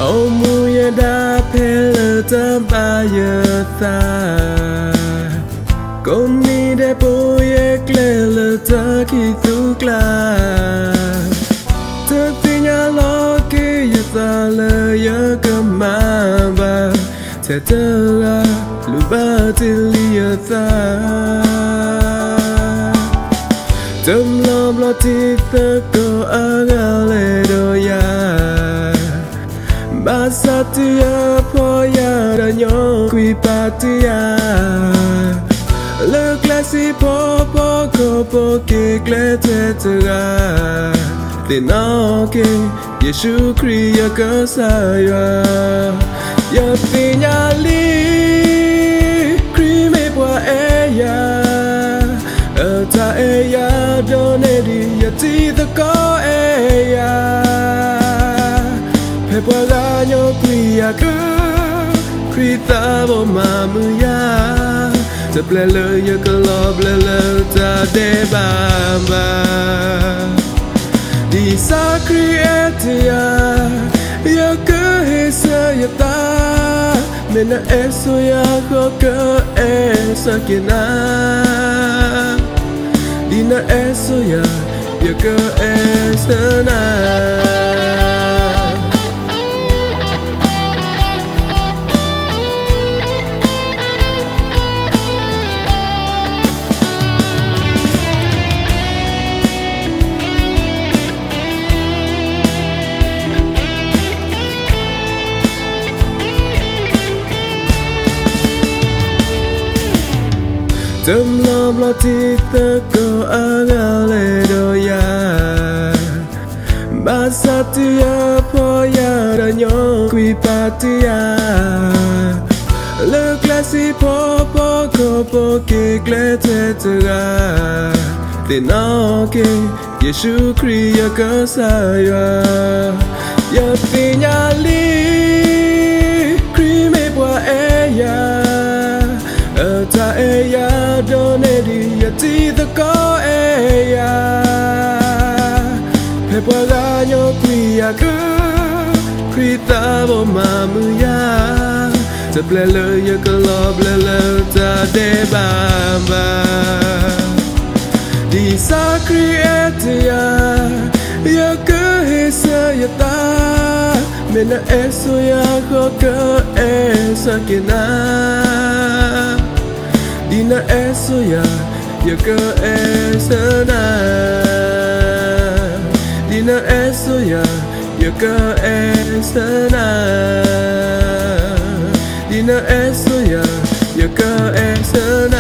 Ô mùi đã phê lỡ tâm ba giờ ta Con mi để bố yếc lê lỡ ta khi thuốc la Thức tí nhà lo kì yết ta lỡ yớ cầm mà bà Thế tớ là lũ ba tì lì yớ ta Tâm lòng lo tí tớ cô á ngà lê đô ya Ba sa tia po ya da nyo qui patia Le clasi po ko po ke klete tega Te no ke Yeshu kriya ka sa ya Ya pinya li Kri me bwa e ya Ta e ya done di ya ti the ko e ya Bwa ga nyo kuya ka Krita bo mamuya Ta ple le ya ka lo ple le ta de bamba Di sa kriya Ya ka hesa ya ta Mena eso ya ko ka esa kina Di na eso ya ka esa na Tâm lòng lo tí tớ cô á ngà lê đô ya Ba sa tia po ya da nyo qui patia Le clasi po ko po ke klete tega Te no ke Yeshu kriya ka sa ya Ya pinya li Kri me bwa e ya Ta e ya done di ya ti the ko e ya Pe bwa ga nyo kuya ka Krita bo mamuya Ta ple le ya ka lo ple le ta de bamba Di sa kriya Ya ka hesa ya ta Mena eso ya ko ka esa kina Dina eso ya ka esa na Dina eso ya ka esa na Dina eso ya ka esa na